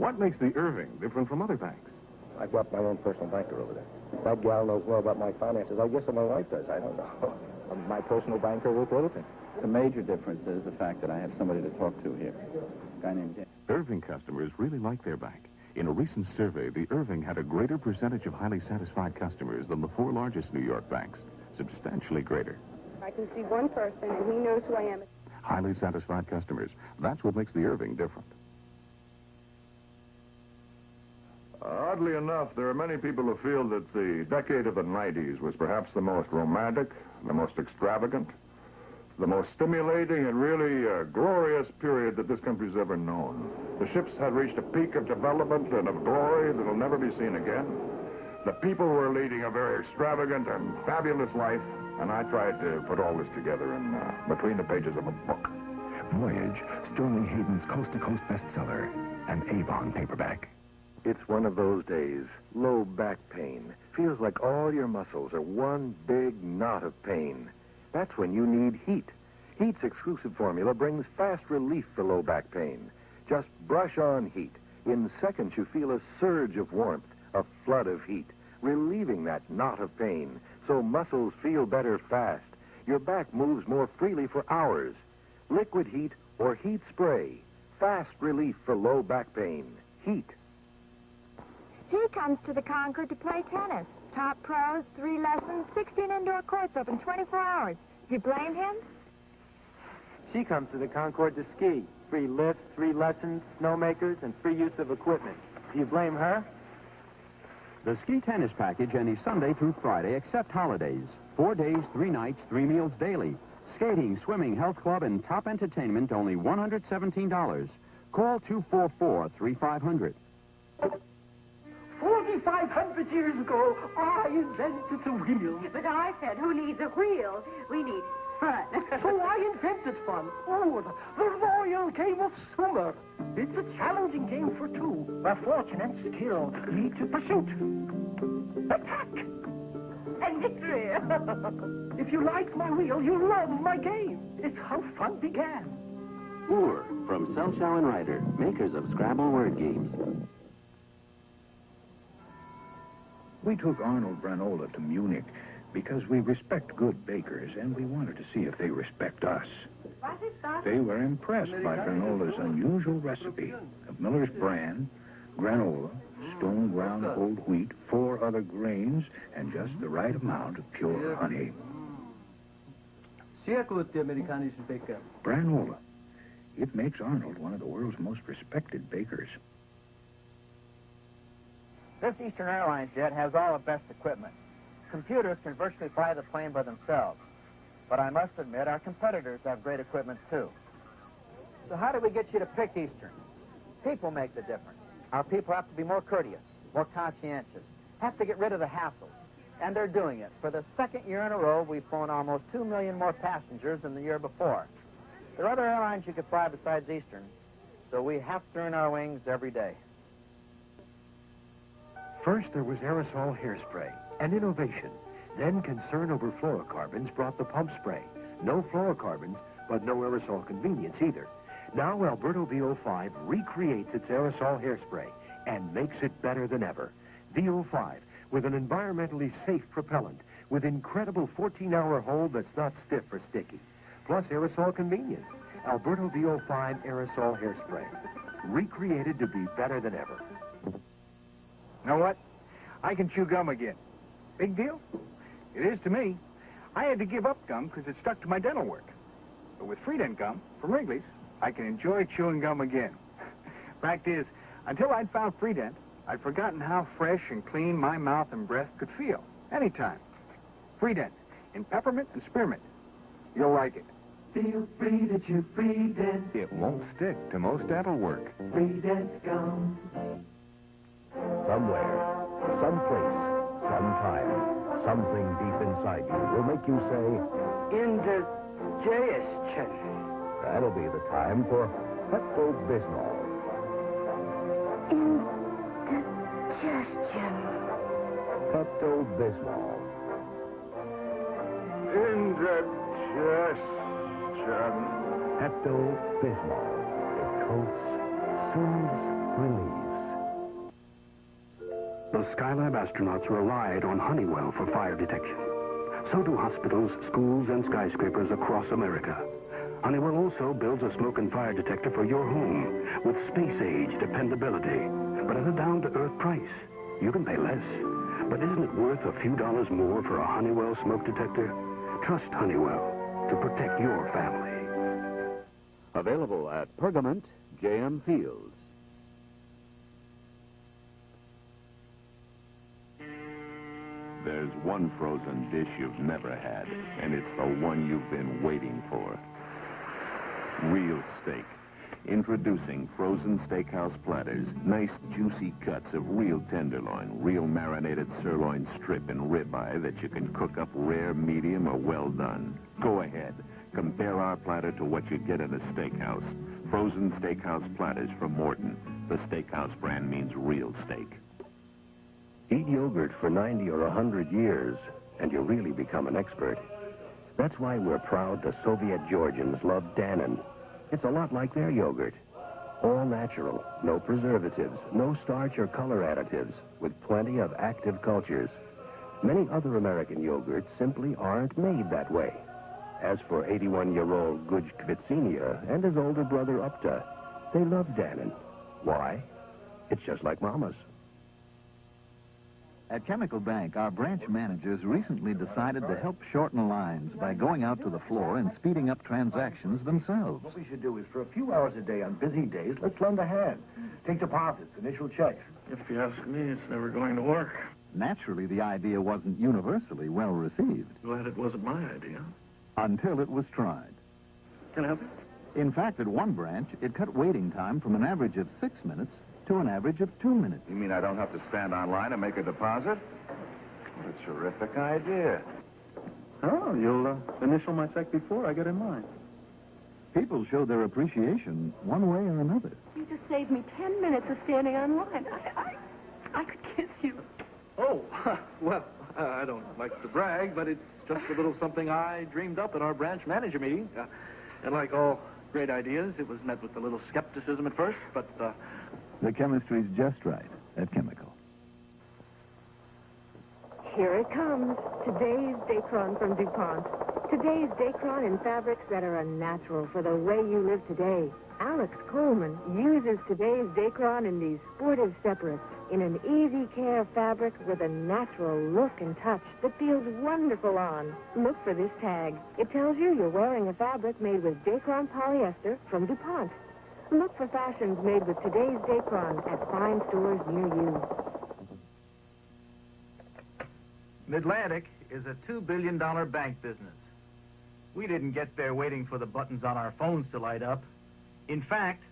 What makes the Irving different from other banks? I've got my own personal banker over there. That gal knows more about my finances, I guess, than my wife does. I don't know. My personal banker will do everything. The major difference is the fact that I have somebody to talk to here. A guy named James. Irving customers really like their bank. In a recent survey, the Irving had a greater percentage of highly satisfied customers than the 4 largest New York banks. Substantially greater. I can see one person, and he knows who I am. Highly satisfied customers. That's what makes the Irving different. Oddly enough, there are many people who feel that the decade of the 90s was perhaps the most romantic, the most extravagant, the most stimulating and really glorious period that this country's ever known. The ships had reached a peak of development and of glory that will never be seen again. The people were leading a very extravagant and fabulous life, and I tried to put all this together in between the pages of a book. Voyage, Sterling Hayden's coast-to-coast bestseller, an Avon paperback. It's one of those days. Low back pain. Feels like all your muscles are one big knot of pain. That's when you need Heet. Heet's exclusive formula brings fast relief for low back pain. Just brush on Heet. In seconds, you feel a surge of warmth, a flood of heat, relieving that knot of pain, so muscles feel better fast. Your back moves more freely for hours. Liquid Heet or Heet Spray. Fast relief for low back pain. Heet. He comes to the Concord to play tennis. Top pros, 3 lessons, 16 indoor courts open 24 hours. Do you blame him? She comes to the Concord to ski. Free lifts, 3 lessons, snowmakers, and free use of equipment. Do you blame her? The ski tennis package any Sunday through Friday except holidays. 4 days, 3 nights, 3 meals daily. Skating, swimming, health club, and top entertainment, only $117. Call 244-3500. 4,500 years ago, I invented the wheel. But I said, who needs a wheel? We need fun. So I invented fun. Oh, the Royal Game of Sumer. It's a challenging game for 2, where fortune and skill lead to pursuit. Attack! And victory. If you like my wheel, you'll love my game. It's how fun began. Moore from Selchow and Ryder, makers of Scrabble word games. We took Arnold granola to Munich because we respect good bakers, and we wanted to see if they respect us. They were impressed by granola's unusual recipe of Miller's brand, granola, stone ground whole wheat, 4 other grains, and just the right amount of pure honey. Granola. It makes Arnold one of the world's most respected bakers. This Eastern Airlines jet has all the best equipment. Computers can virtually fly the plane by themselves. But I must admit, our competitors have great equipment, too. So how do we get you to pick Eastern? People make the difference. Our people have to be more courteous, more conscientious, have to get rid of the hassles. And they're doing it. For the 2nd year in a row, we've flown almost 2 million more passengers than the year before. There are other airlines you could fly besides Eastern, so we have to earn our wings every day. First, there was aerosol hairspray, an innovation. Then concern over fluorocarbons brought the pump spray. No fluorocarbons, but no aerosol convenience either. Now Alberto VO5 recreates its aerosol hairspray and makes it better than ever. VO5, with an environmentally safe propellant, with incredible 14-hour hold that's not stiff or sticky. Plus aerosol convenience. Alberto VO5 aerosol hairspray. Recreated to be better than ever. You know what? I can chew gum again. Big deal? It is to me. I had to give up gum because it stuck to my dental work. But with Freedent gum from Wrigley's, I can enjoy chewing gum again. Fact is, until I'd found Freedent, I'd forgotten how fresh and clean my mouth and breath could feel. Anytime. Freedent, in peppermint and spearmint. You'll like it. Feel free to chew Freedent. It won't stick to most dental work. Freedent gum. Somewhere, someplace, sometime, something deep inside you will make you say, indigestion. That'll be the time for Pepto-Bismol. Indigestion. Pepto-Bismol. Indigestion. Pepto-Bismol. It coats, soothes, relieves. Those Skylab astronauts relied on Honeywell for fire detection. So do hospitals, schools, and skyscrapers across America. Honeywell also builds a smoke and fire detector for your home with space-age dependability, but at a down-to-earth price. You can pay less, but isn't it worth a few dollars more for a Honeywell smoke detector? Trust Honeywell to protect your family. Available at Pergament, J.M. Fields. There's one frozen dish you've never had, and it's the one you've been waiting for. Real steak. Introducing frozen steakhouse platters. Nice juicy cuts of real tenderloin, real marinated sirloin strip and ribeye that you can cook up rare, medium, or well done. Go ahead. Compare our platter to what you get in a steakhouse. Frozen steakhouse platters from Morton. The steakhouse brand means real steak. Eat yogurt for 90 or 100 years, and you really become an expert. That's why we're proud the Soviet Georgians love Dannon. It's a lot like their yogurt. All natural, no preservatives, no starch or color additives, with plenty of active cultures. Many other American yogurts simply aren't made that way. As for 81-year-old Guj Kvitsinia and his older brother Upta, they love Dannon. Why? It's just like Mama's. At Chemical Bank, our branch managers recently decided to help shorten lines by going out to the floor and speeding up transactions themselves. What we should do is, for a few hours a day on busy days, let's lend a hand. Take deposits, initial checks. If you ask me, it's never going to work. Naturally, the idea wasn't universally well received. Glad it wasn't my idea. Until it was tried. Can I help you? In fact, at one branch, it cut waiting time from an average of 6 minutes to an average of 2 minutes. You mean I don't have to stand online and make a deposit? What a terrific idea. Oh, you'll initial my check before I get in line. People showed their appreciation one way or another. You just saved me 10 minutes of standing on line. I could kiss you. Oh, well, I don't like to brag, but it's just a little something I dreamed up at our branch manager meeting. And like all great ideas, it was met with a little skepticism at first, but... The chemistry's just right at Chemical. Here it comes. Today's Dacron from DuPont. Today's Dacron in fabrics that are unnatural for the way you live today. Alex Coleman uses today's Dacron in these sportive separates in an easy care fabric with a natural look and touch that feels wonderful on. Look for this tag. It tells you you're wearing a fabric made with Dacron polyester from DuPont. Look for fashions made with today's Dacron at fine stores near you. MidLantic is a $2 billion bank business. We didn't get there waiting for the buttons on our phones to light up. In fact,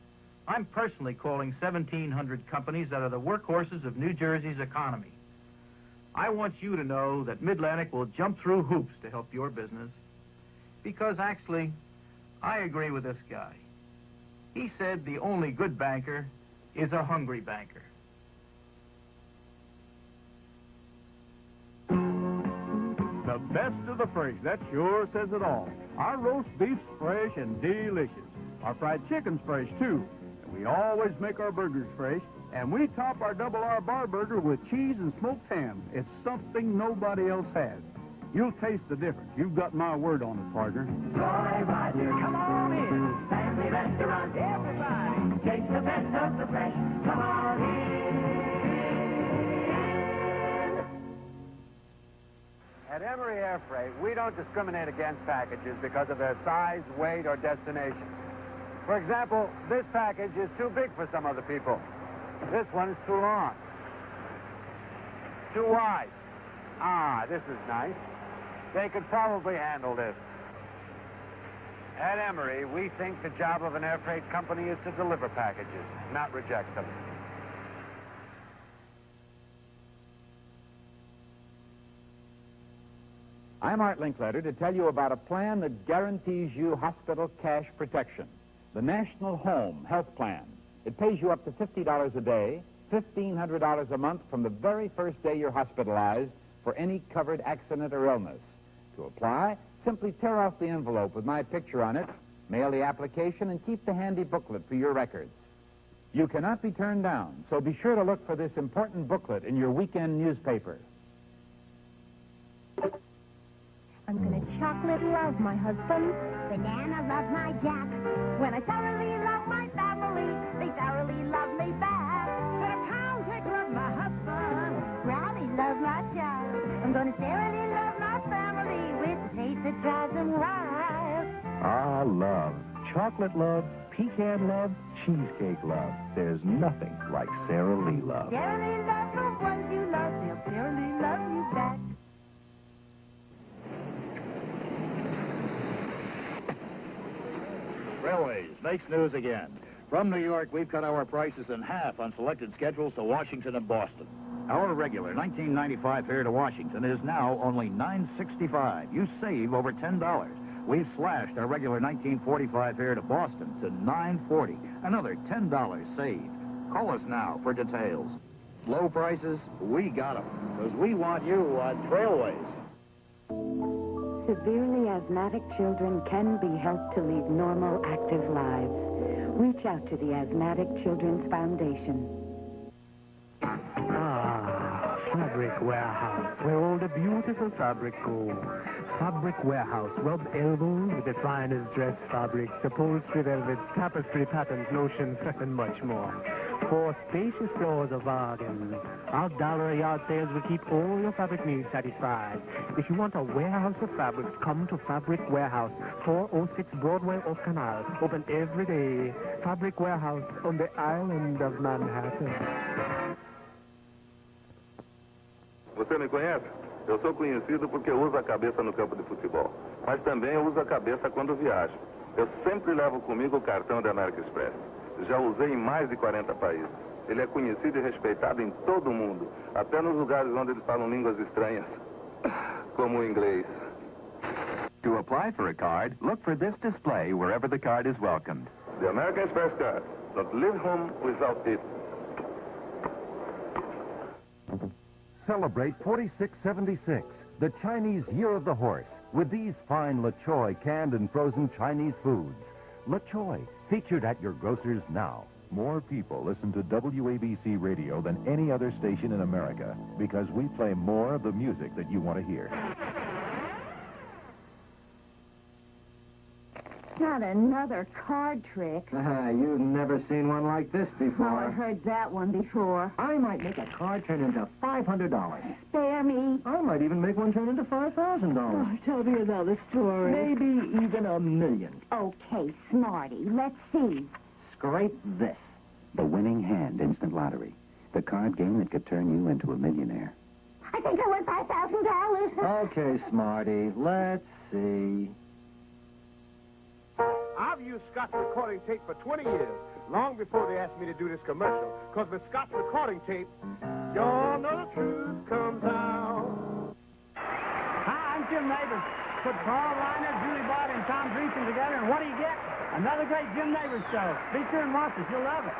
I'm personally calling 1,700 companies that are the workhorses of New Jersey's economy. I want you to know that MidLantic will jump through hoops to help your business. Because actually, I agree with this guy. He said the only good banker is a hungry banker. The best of the fresh, that sure says it all. Our roast beef's fresh and delicious. Our fried chicken's fresh, too. And we always make our burgers fresh. And we top our Double R bar burger with cheese and smoked ham. It's something nobody else has. You'll taste the difference. You've got my word on it, partner. Roy Rogers, come on in. Family restaurant, everybody. Taste the best of the fresh. Come on in. At Emery Air Freight, we don't discriminate against packages because of their size, weight, or destination. For example, this package is too big for some other people. This one's too long. Too wide. Ah, this is nice. They could probably handle this. At Emery, we think the job of an air freight company is to deliver packages, not reject them. I'm Art Linkletter to tell you about a plan that guarantees you hospital cash protection. The National Home Health Plan. It pays you up to $50 a day, $1,500 a month from the very first day you're hospitalized for any covered accident or illness. To apply, simply tear off the envelope with my picture on it, mail the application, and keep the handy booklet for your records. You cannot be turned down, so be sure to look for this important booklet in your weekend newspaper. I'm gonna chocolate love my husband. Banana love my Jack. When I thoroughly love my family, they thoroughly love me back. Gonna pound cake love my husband. Brownie love my child. I'm gonna thoroughly love my family with a taste that drives them wild. Ah, love. Chocolate love, pecan love, cheesecake love. There's nothing like Sara Lee love. Sara Lee love the ones you love. They'll Sara Lee love you back. Trailways makes news again. From New York, we've cut our prices in half on selected schedules to Washington and Boston. Our regular $19.95 fare to Washington is now only $9.65. You save over $10. We've slashed our regular $19.45 fare to Boston to $9.40. Another $10 saved. Call us now for details. Low prices, we got them, because we want you on Trailways. Severely asthmatic children can be helped to lead normal, active lives. Reach out to the Asthmatic Children's Foundation. Ah, Fabric Warehouse, where all the beautiful fabric go. Fabric Warehouse, rub elbows with the finest dress fabrics, upholstery velvets, tapestry patterns, notions, and much more. 4 spacious floors of bargains. Our dollar-a-yard sales will keep all your fabric needs satisfied. If you want a warehouse of fabrics, come to Fabric Warehouse, 406 Broadway off Canal. Open every day. Fabric Warehouse on the island of Manhattan. Você me conhece? Eu sou conhecido porque uso a cabeça no campo de futebol. Mas também eu uso a cabeça quando viajo. Eu sempre levo comigo o cartão da American Express. Já usei em mais de 40 países. Ele é conhecido e respeitado em todo o mundo, até nos lugares onde eles falam línguas estranhas, como o inglês. To apply for a card, look for this display wherever the card is welcomed. The American Express card. Don't leave home without it. Celebrate 4676, the Chinese Year of the Horse, with these fine La Choy canned and frozen Chinese foods. La Choy, featured at your grocers now. More people listen to WABC radio than any other station in America because we play more of the music that you want to hear. Not another card trick. You've never seen one like this before. Oh, I heard that one before. I might make a card turn into $500. Spare me. I might even make one turn into $5,000. Oh, tell me another story. Maybe even $1 million. Okay, Smarty, let's see. Scrape this. The winning hand instant lottery. The card game that could turn you into a millionaire. I think I won $5,000. Okay, Smarty, let's see. I've used Scotch recording tape for 20 years, long before they asked me to do this commercial. Because with Scotch recording tape, you all know the truth comes out. Hi, I'm Jim Neighbors. Put Paul Reiner, Julie Bart, and Tom Dreesen together, and what do you get? Another great Jim Neighbors show. Be sure and watch it. You'll love it.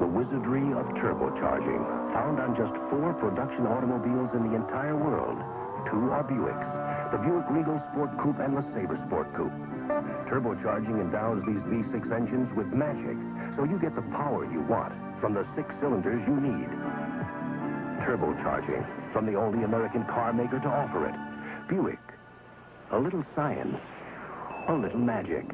The wizardry of turbocharging, found on just 4 production automobiles in the entire world. 2 are Buicks, the Buick Regal Sport Coupe and the Sabre Sport Coupe. Turbocharging endows these V6 engines with magic, so you get the power you want from the 6 cylinders you need. Turbocharging, from the only American car maker to offer it. Buick. A little science, a little magic.